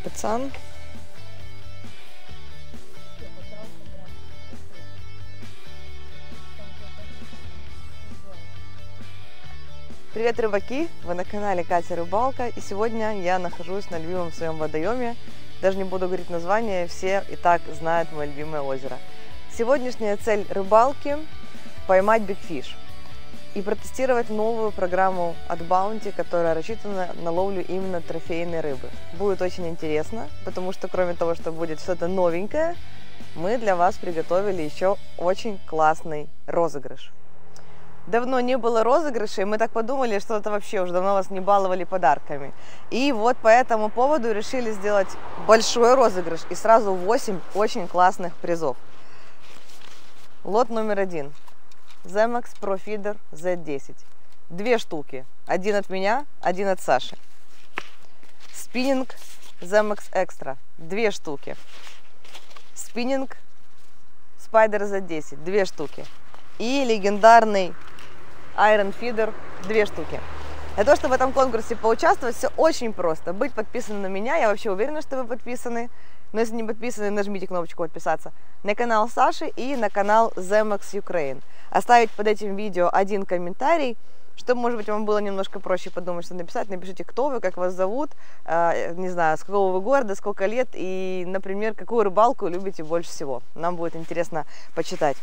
пацан. Привет, рыбаки! Вы на канале Катя Рыбалка, и сегодня я нахожусь на любимом своем водоеме. Даже не буду говорить название, все и так знают мое любимое озеро. Сегодняшняя цель рыбалки – поймать бигфиш и протестировать новую программу от Bounty, которая рассчитана на ловлю именно трофейной рыбы. Будет очень интересно, потому что кроме того, что будет что-то новенькое, мы для вас приготовили еще очень классный розыгрыш. Давно не было розыгрышей, мы так подумали, что это вообще уже давно вас не баловали подарками. И вот по этому поводу решили сделать большой розыгрыш и сразу 8 очень классных призов. Лот номер 1. Zemax Pro Feeder Z10. 2 штуки. Один от меня, один от Саши. Спиннинг Zemax Extra. 2 штуки. Спиннинг Spider Z10. 2 штуки. И легендарный Iron Feeder 2 штуки. Для того, чтобы в этом конкурсе поучаствовать, все очень просто. Быть подписанным на меня, я вообще уверена, что вы подписаны. Но если не подписаны, нажмите кнопочку подписаться. На канал Саши и на канал Zemax Ukraine. Оставить под этим видео один комментарий, чтобы, может быть, вам было немножко проще подумать, что написать. Напишите, кто вы, как вас зовут, не знаю, с какого вы города, сколько лет и, например, какую рыбалку любите больше всего. Нам будет интересно почитать.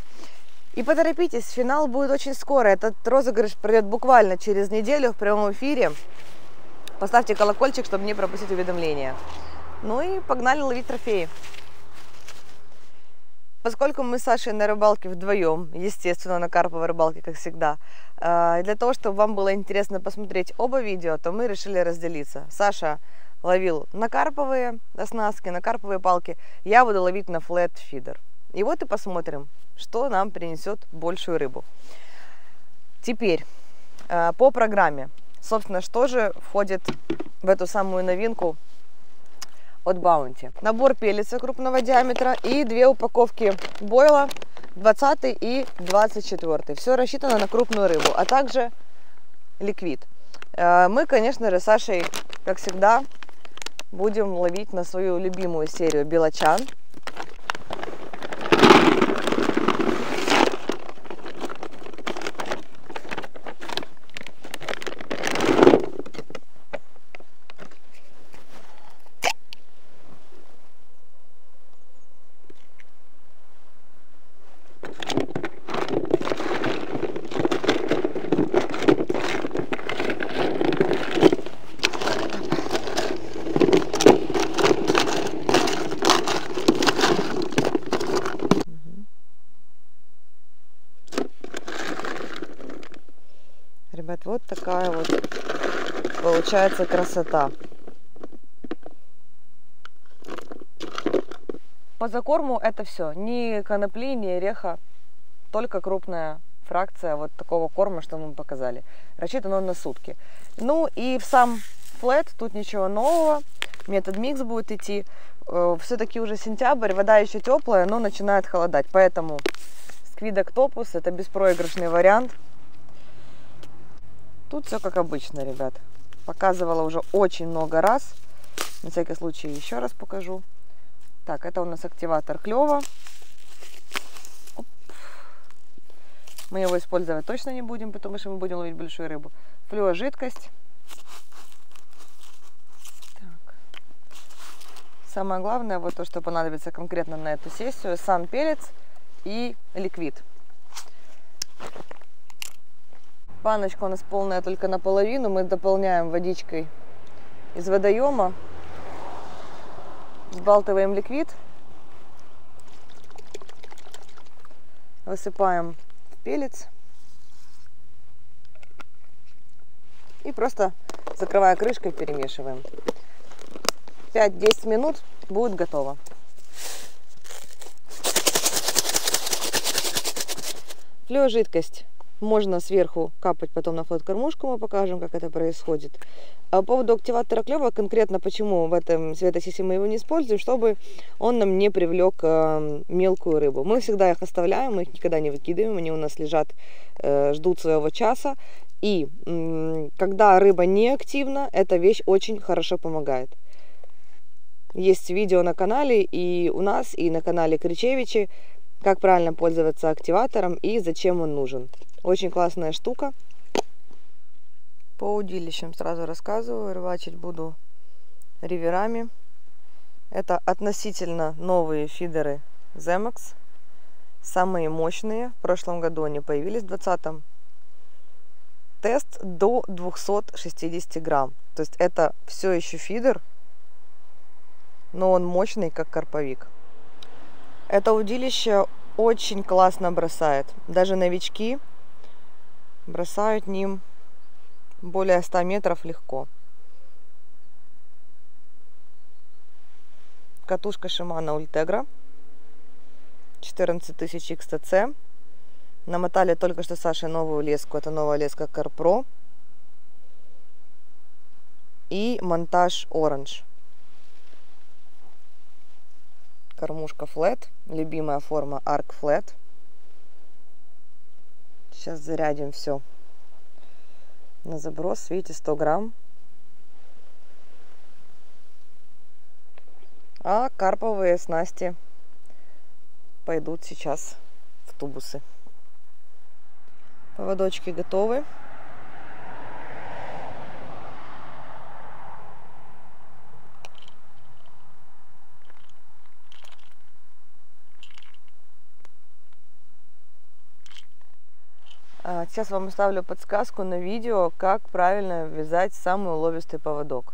И поторопитесь, финал будет очень скоро. Этот розыгрыш пройдет буквально через неделю в прямом эфире. Поставьте колокольчик, чтобы не пропустить уведомления. Ну и погнали ловить трофеи. Поскольку мы с Сашей на рыбалке вдвоем, естественно, на карповой рыбалке, как всегда, для того, чтобы вам было интересно посмотреть оба видео, то мы решили разделиться. Саша ловил на карповые оснастки, на карповые палки. Я буду ловить на flat feeder. И вот и посмотрим, что нам принесет большую рыбу. Теперь по программе. Собственно, что же входит в эту самую новинку от Bounty? Набор пеллетса крупного диаметра и 2 упаковки бойла 20 и 24. Все рассчитано на крупную рыбу, а также ликвид. Мы, конечно же, с Сашей, как всегда, будем ловить на свою любимую серию белочан. Ребят, вот такая вот получается красота. По закорму это все. Ни конопли, ни ореха. Только крупная фракция вот такого корма, что мы показали. Рассчитан он на сутки. Ну и в сам флет тут ничего нового. Метод микс будет идти. Все-таки уже сентябрь, вода еще теплая, но начинает холодать. Поэтому Squid Octopus это беспроигрышный вариант. Тут все как обычно, ребят. Показывала уже очень много раз. На всякий случай еще раз покажу. Так, это у нас активатор клёва. Оп. Мы его использовать точно не будем, потому что мы будем ловить большую рыбу. Флюо жидкость. Так. Самое главное, вот то, что понадобится конкретно на эту сессию, сам пеллетс и ликвид. Баночка у нас полная только наполовину. Мы дополняем водичкой из водоема. Взбалтываем ликвид. Высыпаем в пеллетс. И просто, закрывая крышкой, перемешиваем. 5-10 минут будет готово. Флюо жидкость. Можно сверху капать потом на флот-кормушку, мы покажем, как это происходит. А по поводу активатора клёва, конкретно почему в этой светосессии мы его не используем, чтобы он нам не привлек мелкую рыбу. Мы всегда их оставляем, мы их никогда не выкидываем, они у нас лежат, ждут своего часа. И когда рыба не активна, эта вещь очень хорошо помогает. Есть видео на канале и у нас, и на канале Кричевичи, как правильно пользоваться активатором и зачем он нужен. Очень классная штука. По удилищам сразу рассказываю. Рыбачить буду риверами. Это относительно новые фидеры Zemax. Самые мощные. В прошлом году они появились, в 2020. Тест до 260 грамм. То есть это все еще фидер, но он мощный, как карповик. Это удилище очень классно бросает. Даже новички бросают ним более 100 метров легко. Катушка Shimano Ultegra 14000 XTC. Намотали только что Саше новую леску. Это новая леска CarPro. И монтаж Orange. Кормушка Flat. Любимая форма Arc Flat. Сейчас зарядим все на заброс. Видите, 100 грамм. А карповые снасти пойдут сейчас в тубусы. Поводочки готовы. Сейчас вам оставлю подсказку на видео, как правильно вязать самый уловистый поводок.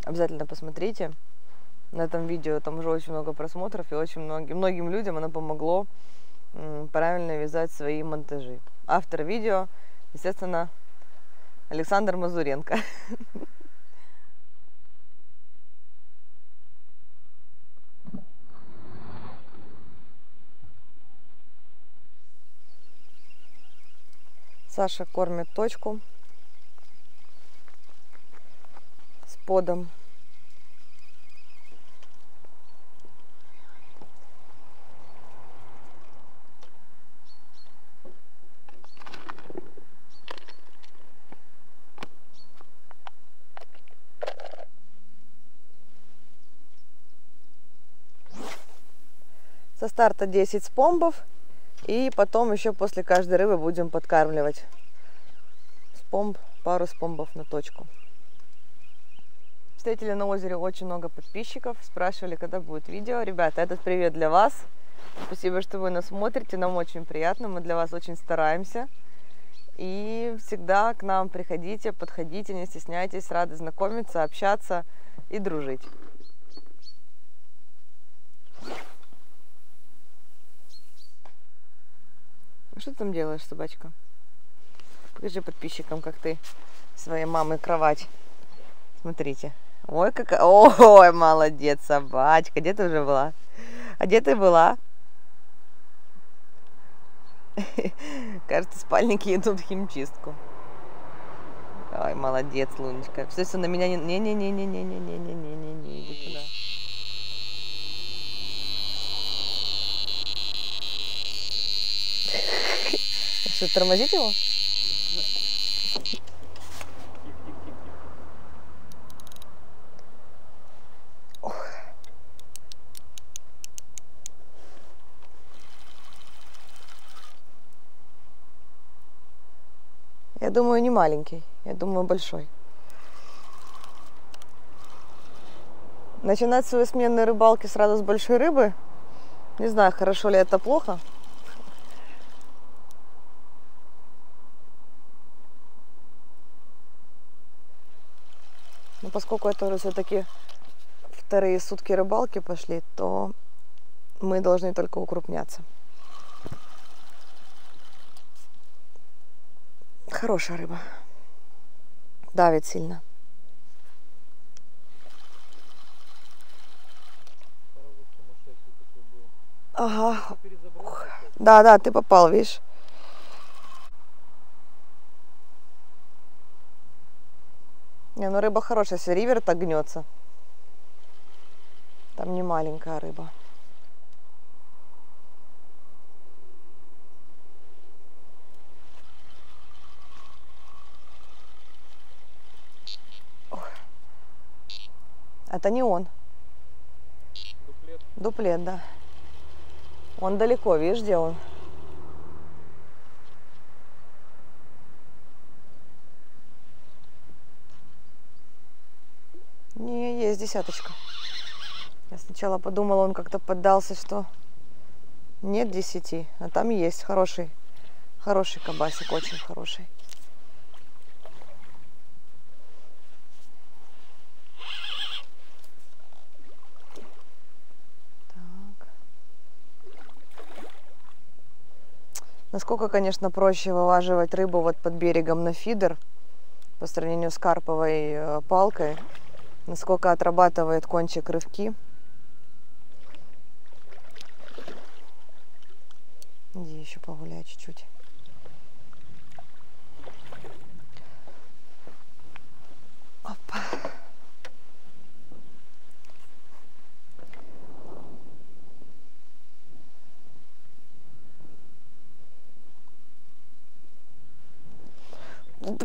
Обязательно посмотрите. На этом видео там уже очень много просмотров, и очень многим людям оно помогло правильно вязать свои монтажи. Автор видео, естественно, Александр Мазуренко. Саша кормит точку с подом. Со старта 10 спомбов, и потом еще после каждой рыбы будем подкармливать спомб, пару спомбов на точку. Встретили на озере очень много подписчиков, спрашивали, когда будет видео. Ребята, этот привет для вас. Спасибо, что вы нас смотрите, нам очень приятно, мы для вас очень стараемся. И всегда к нам приходите, подходите, не стесняйтесь, рады знакомиться, общаться и дружить. Что ты там делаешь, собачка? Покажи подписчикам, как ты своей мамой кровать. Смотрите. Ой, какая... Ой, молодец, собачка. Где ты уже была? А где ты была? Кажется, спальники идут в химчистку. Ой, молодец, Лунечка. Все на меня не... Не-не-не-не-не-не-не-не-не-не. Иди туда. Что, тормозить его? Ох. Я думаю, не маленький. Я думаю, большой. Начинать свою сменную рыбалки сразу с большой рыбы. Не знаю, хорошо ли это, плохо. Но поскольку это уже все-таки вторые сутки рыбалки пошли, то мы должны только укрупняться. Хорошая рыба. Давит сильно. Ага. Да, ты попал, видишь. Не, ну рыба хорошая, если ривер так гнется. Там не маленькая рыба. Ох. Это не он. Дуплет, да. Он далеко, видишь, где он? Не, есть десяточка. Я сначала подумала, он как-то поддался, что нет 10, а там есть хороший кабасик, очень хороший. Так. Насколько, конечно, проще вылаживать рыбу вот под берегом на фидер по сравнению с карповой палкой. Насколько отрабатывает кончик рывки. Иди еще погуляй чуть-чуть. Опа.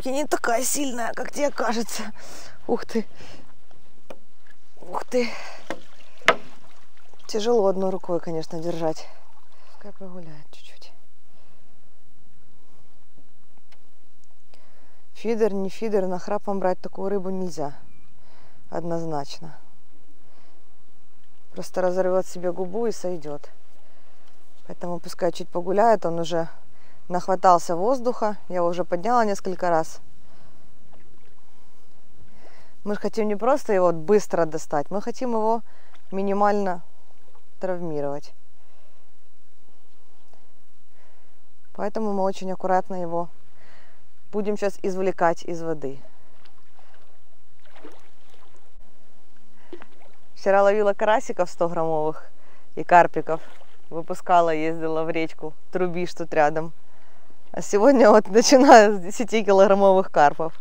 Я не такая сильная, как тебе кажется. Ух ты. Ух ты. Тяжело одной рукой, конечно, держать. Пускай погуляет чуть-чуть. Фидер, не фидер, на храпом брать такую рыбу нельзя. Однозначно. Просто разорвет себе губу и сойдет. Поэтому пускай чуть погуляет, он уже нахватался воздуха. Я его уже подняла несколько раз. Мы же хотим не просто его быстро достать, мы хотим его минимально травмировать. Поэтому мы очень аккуратно его будем сейчас извлекать из воды. Вчера ловила карасиков 100-граммовых и карпиков. Выпускала, ездила в речку, трубишь тут рядом. А сегодня вот начинаю с 10-килограммовых карпов.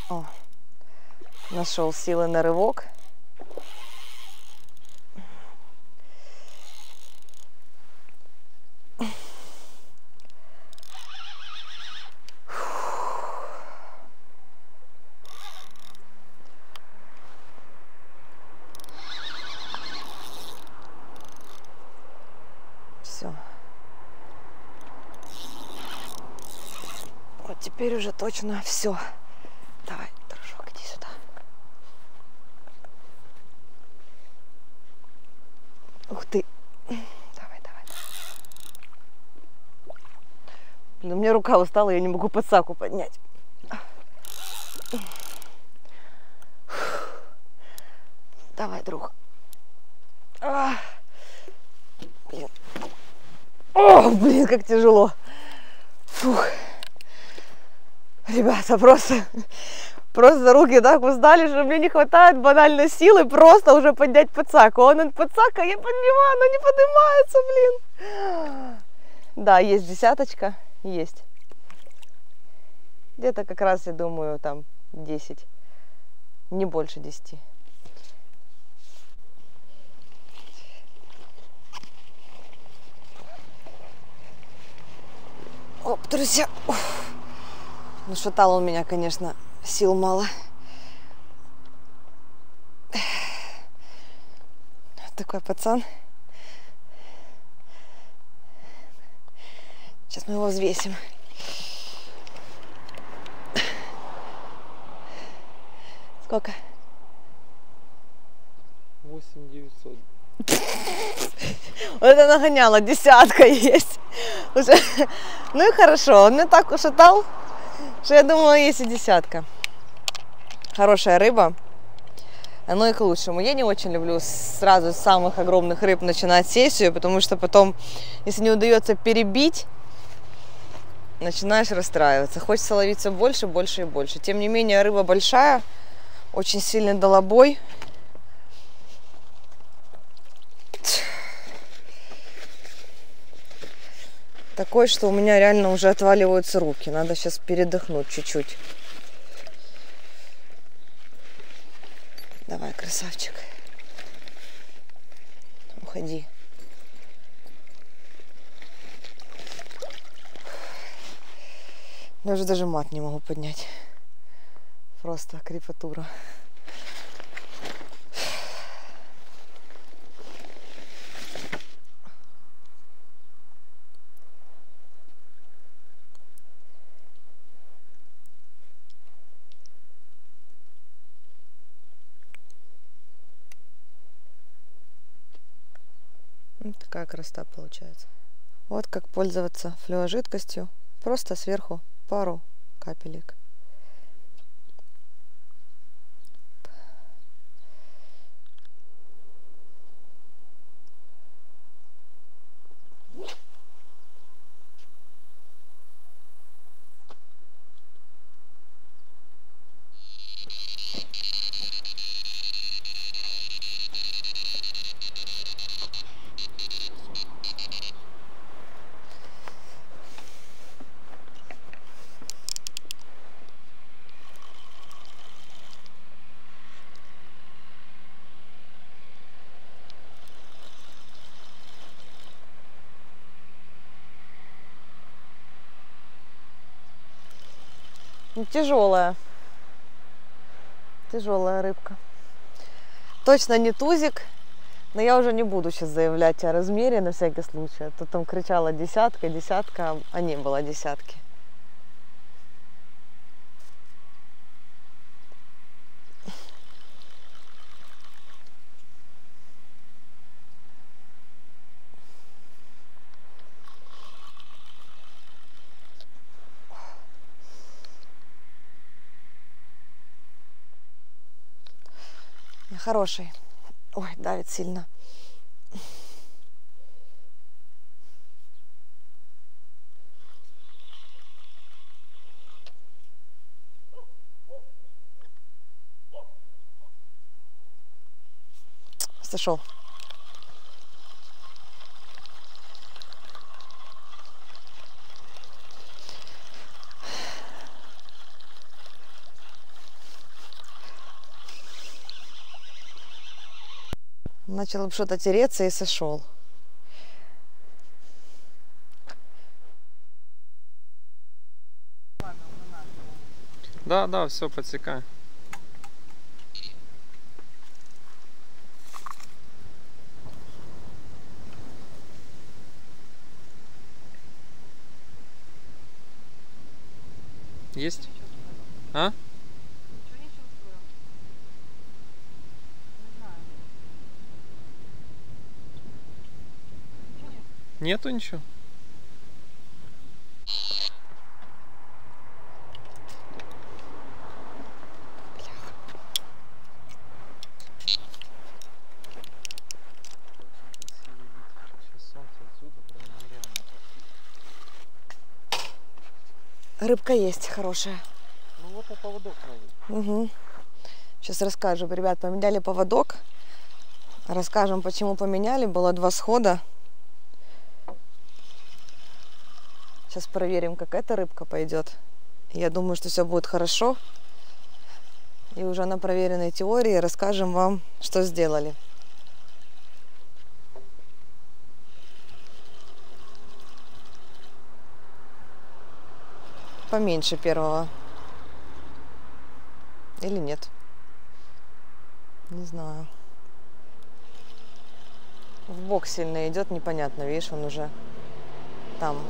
О, нашел силы на рывок. Все. Вот теперь уже точно все. Давай, дружок, иди сюда. Ух ты. Давай, давай. Блин, у меня рука устала, я не могу подсаку поднять. Давай, друг. Блин. О, блин, как тяжело. Фух. Ребята, просто руки так устали, что мне не хватает банально силы просто уже поднять подсаку. Он подсака, я поднимаю, она не поднимается, блин. Да, есть десяточка, есть. Где-то как раз, я думаю, там 10, не больше 10. Оп, друзья. Ну, шатал он меня, конечно, сил мало. Такой пацан. Сейчас мы его взвесим. Сколько? 8900. Вот это нагоняло, десятка есть. Уже. Ну и хорошо, он меня так ушатал, что я думала, есть и десятка. Хорошая рыба. Оно и к лучшему. Я не очень люблю сразу с самых огромных рыб начинать сессию, потому что потом, если не удается перебить, начинаешь расстраиваться. Хочется ловиться больше, больше и больше. Тем не менее, рыба большая, очень сильно дала бой. Такой, что у меня реально уже отваливаются руки. Надо сейчас передохнуть чуть-чуть. Давай, красавчик. Уходи. Я уже даже мат не могу поднять. Просто крепатура. Вот такая красота получается. Вот как пользоваться флюорожидкостью. Просто сверху пару капелек. Тяжелая. Тяжелая рыбка. Точно не тузик, но я уже не буду сейчас заявлять о размере на всякий случай. А то там кричала десятка, десятка, а не было десятки. Хороший. Ой, давит сильно. Сошел. Начал что-то тереться и сошел. Да, да, все, подсекай. Есть? А? Ничего не чувствую. Не знаю. Ничего нет. Нету ничего? Рыбка есть хорошая. Ну вот и поводок новый. Угу. Сейчас расскажем. Ребят, поменяли поводок. Расскажем, почему поменяли. Было 2 схода. Сейчас проверим, как эта рыбка пойдет. Я думаю, что все будет хорошо. И уже на проверенной теории расскажем вам, что сделали. Поменьше первого. Или нет? Не знаю. В бок сильно идет, непонятно. Видишь, он уже там.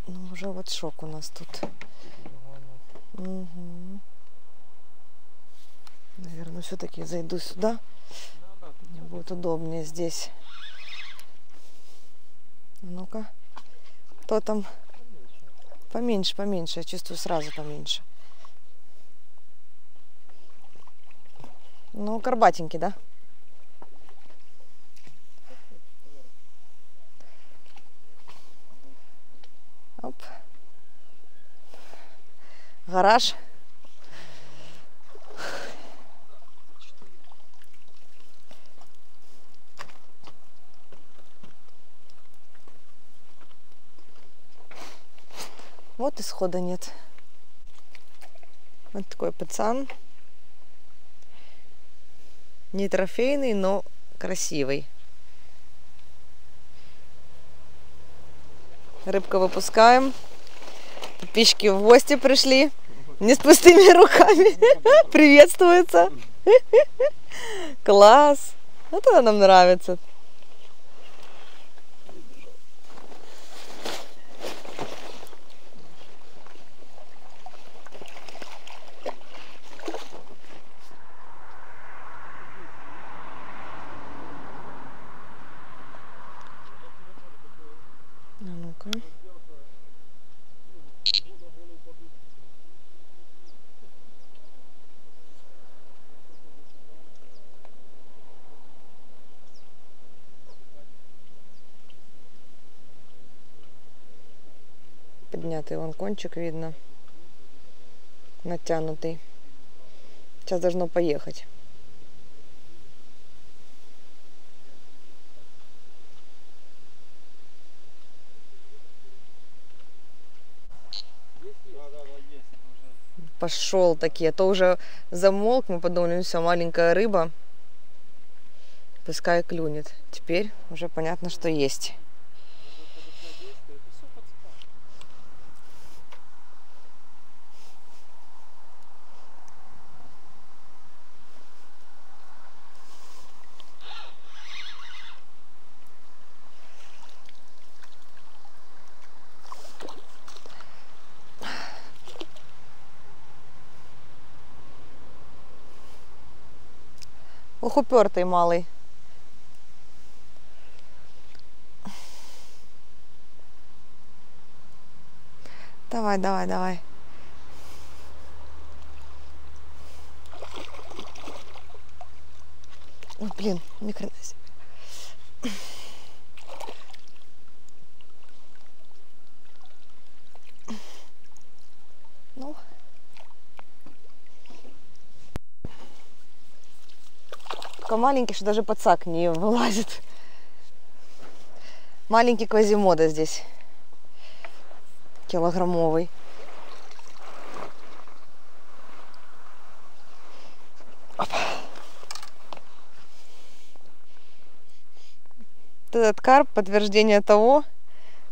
Ну, уже вот шок у нас тут. Угу. Наверное, все-таки зайду сюда. Мне будет удобнее здесь. Ну-ка. Кто там? Поменьше, поменьше. Я чувствую сразу поменьше. Ну, горбатенький, да? Оп. Гараж. Вот исхода нет. Вот такой пацан. Не трофейный, но красивый. Рыбка выпускаем. Подписчики в гости пришли. Не с пустыми руками. Приветствуется. Класс. Вот это нам нравится. Ну-ка. Поднятый вон кончик видно. Натянутый. Сейчас должно поехать. Пошел такие, а то уже замолк, мы подумали, все, маленькая рыба, пускай клюнет. Теперь уже понятно, что есть. Ох, упертый малый. Давай, давай, давай. Ой, блин, ни хрена себе. Ну. Такой маленький, что даже подсак не вылазит. Маленький квазимода здесь. Килограммовый. Опа. Этот карп подтверждение того,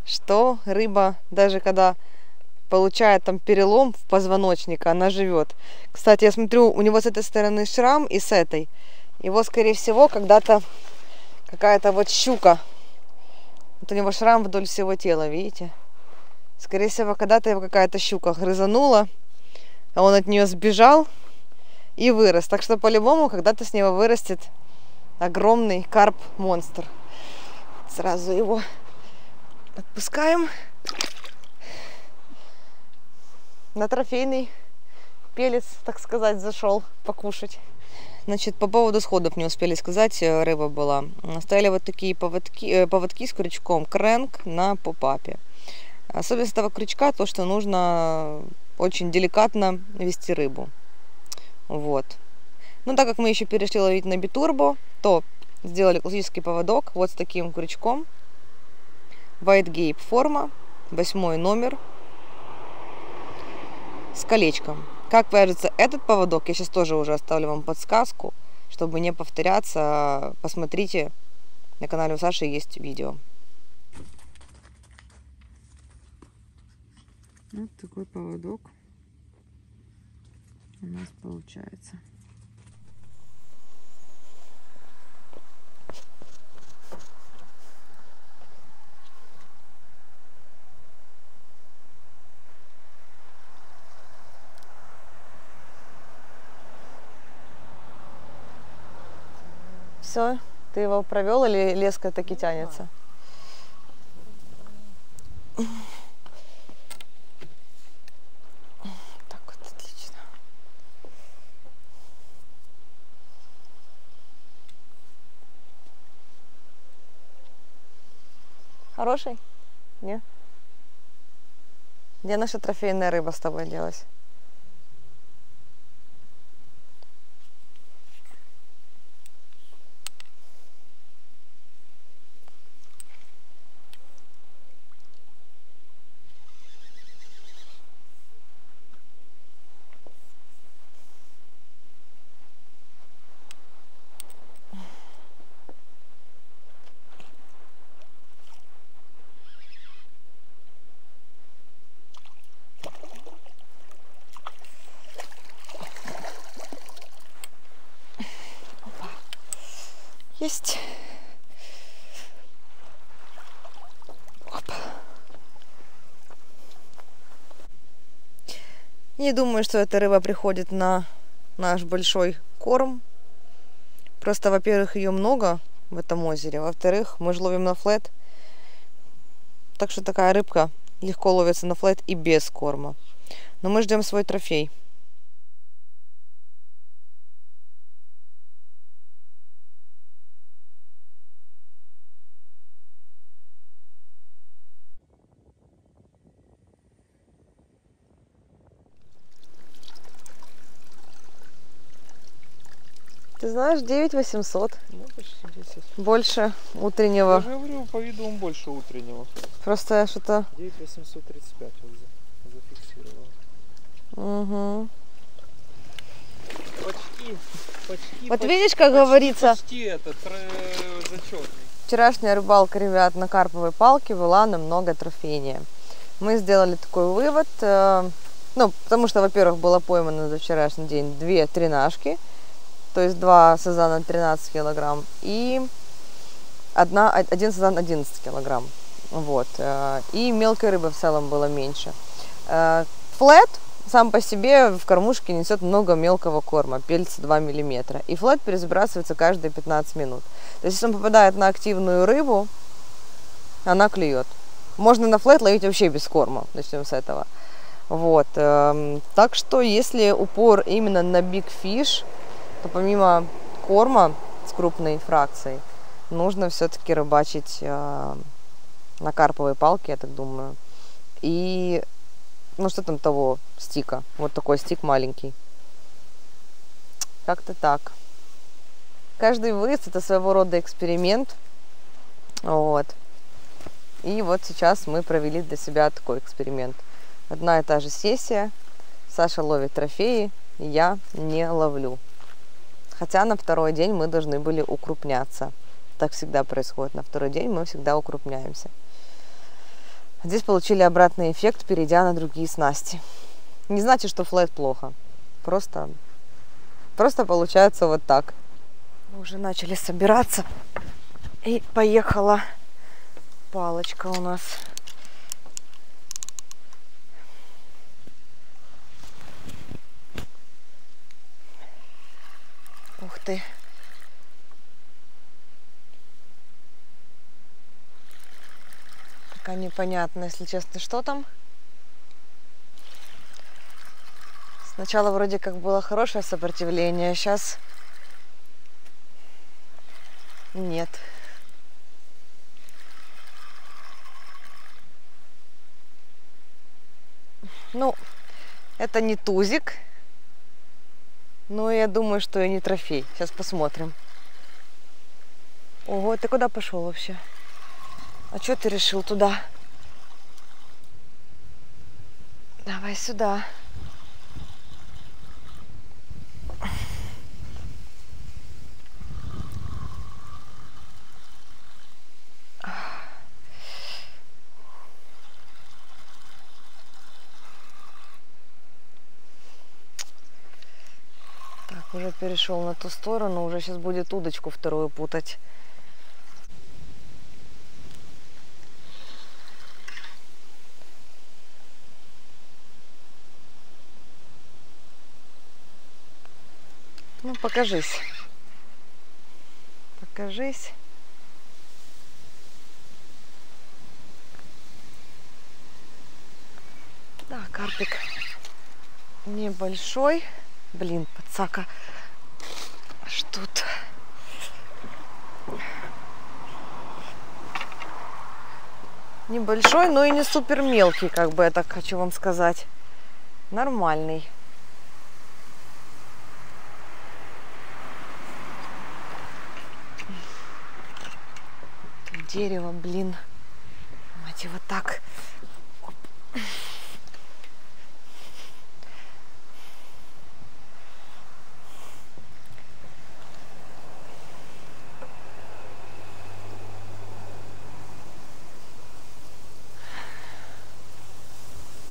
что рыба, даже когда получает там перелом в позвоночнике, она живет. Кстати, я смотрю, у него с этой стороны шрам и с этой. Его, скорее всего, когда-то какая-то вот щука. Вот у него шрам вдоль всего тела, видите? Скорее всего, когда-то его какая-то щука грызанула, а он от нее сбежал и вырос. Так что, по-любому, когда-то с него вырастет огромный карп-монстр. Сразу его отпускаем. На трофейный пелец, так сказать, зашел покушать. Значит, по поводу сходов не успели сказать, рыба была. Стояли вот такие поводки с крючком, крэнк на попапе. Особенность этого крючка то, что нужно очень деликатно вести рыбу. Вот. Ну, так как мы еще перешли ловить на битурбо, то сделали классический поводок вот с таким крючком. White Gape форма, 8 номер, с колечком. Как вяжется этот поводок, я сейчас тоже уже оставлю вам подсказку, чтобы не повторяться. Посмотрите, на канале у Саши есть видео. Вот такой поводок у нас получается. Все, ты его провел или леска таки тянется? Так вот, отлично. Хороший? Не? Где наша трофейная рыба с тобой делась? Есть. Оп. Не думаю, что эта рыба приходит на наш большой корм. Просто, во-первых, ее много в этом озере. Во-вторых, мы же ловим на флет. Так что такая рыбка легко ловится на флет и без корма. Но мы ждем свой трофей. Ты знаешь, 9800. Ну, почти 10. Больше утреннего. Я же говорю, по виду он больше утреннего. Просто я что-то... 9835 вот зафиксировал. Угу. Почти. Вот видишь, как говорится, Почти этот зачетный. вчерашняя рыбалка, ребят, на карповой палке была намного трофейнее. Мы сделали такой вывод, ну, потому что, во-первых, было поймано за вчерашний день 2 тринашки, то есть 2 сазана 13 килограмм и один сазан 11 килограмм. Вот. И мелкой рыбы в целом было меньше. Флет сам по себе в кормушке несет много мелкого корма, пельца 2 мм. И флет пересбрасывается каждые 15 минут. То есть, если он попадает на активную рыбу, она клюет. Можно на флет ловить вообще без корма, начнем с этого. Вот. Так что, если упор именно на big fish, то помимо корма с крупной фракцией, нужно все-таки рыбачить на карповой палке, я так думаю. И, ну что там того стика? Вот такой стик маленький. Как-то так. Каждый выезд это своего рода эксперимент. Вот. И вот сейчас мы провели для себя такой эксперимент. Одна и та же сессия. Саша ловит трофеи, я не ловлю. Хотя на второй день мы должны были укрупняться. Так всегда происходит. На второй день мы всегда укрупняемся. Здесь получили обратный эффект, перейдя на другие снасти. Не значит, что флет плохо. Просто получается вот так. Мы уже начали собираться. И поехала палочка у нас. Ух ты. Пока непонятно, если честно, что там. Сначала вроде как было хорошее сопротивление, а сейчас нет. Ну, это не тузик. Но я думаю, что и не трофей. Сейчас посмотрим. Ого, ты куда пошел вообще? А что ты решил туда? Давай сюда. Так, уже перешел на ту сторону, уже сейчас будет удочку вторую путать. Ну, покажись. Покажись. Да, карпик небольшой. Блин, подсака. Аж тут. Небольшой, но и не супер мелкий, как бы я так хочу вам сказать. Нормальный. Дерево, блин. Мать его так.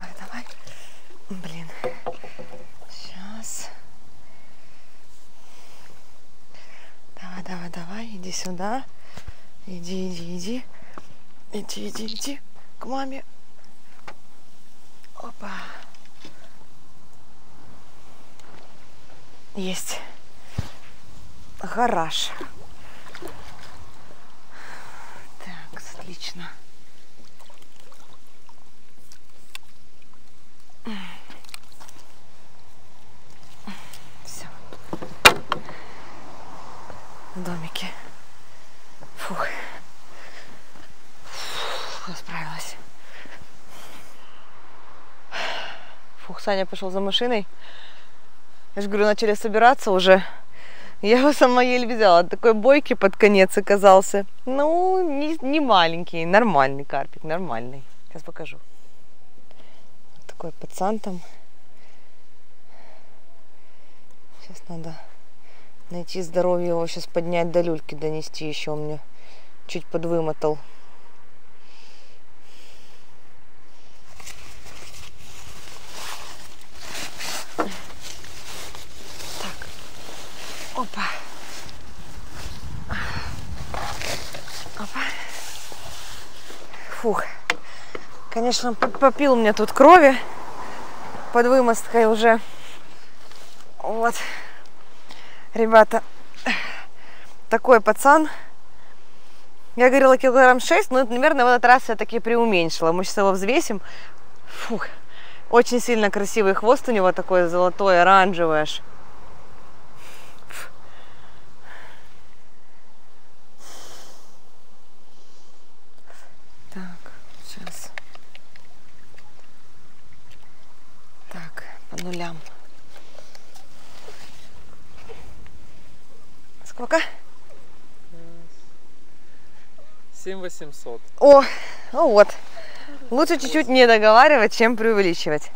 Давай. Блин. Сейчас. Давай, давай, давай. Иди сюда. Иди, иди, иди. Иди, иди, иди. К маме. Опа. Есть. Гараж. Так, отлично. Все. В домике. Фух. Фух, справилась. Фух, Саня пошел за машиной. Я же говорю, начали собираться уже. Я его сама еле взяла. Такой бойкий под конец оказался. Ну, не маленький, нормальный карпик, нормальный. Сейчас покажу. Такой пацан там. Сейчас надо найти здоровье его, сейчас поднять до люльки, донести еще. Он мне чуть подвымотал. Так. Опа. Опа. Фух. Конечно, попил мне тут крови под вымосткой уже. Вот. Ребята, такой пацан. Я говорила килограмм 6, но, наверное, в этот раз я таки преуменьшила. Мы сейчас его взвесим. Фух. Очень сильно красивый хвост у него такой золотой, оранжевый аж. Так, сейчас. Так, по нулям. Сколько? 7800. О, ну вот. Лучше чуть-чуть не договаривать, чем преувеличивать.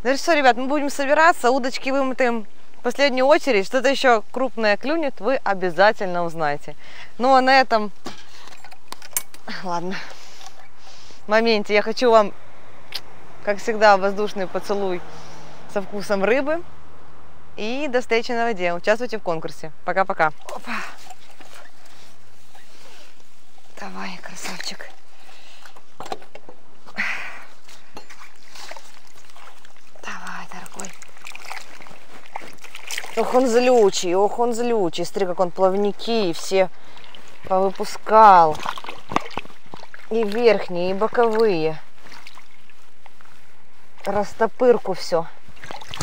Ну что, ребят, мы будем собираться, удочки вымотаем в последнюю очередь. Что-то еще крупное клюнет, вы обязательно узнаете. Ну а на этом, ладно, моменте я хочу вам, как всегда, воздушный поцелуй со вкусом рыбы. И до встречи на воде. Участвуйте в конкурсе. Пока-пока. Опа. Давай, красавчик. Давай, дорогой. Ох, он злючий, ох, он злючий. Смотри, как он плавники все повыпускал. И верхние, и боковые. Растопырку все.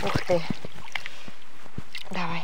Ух ты. Давай.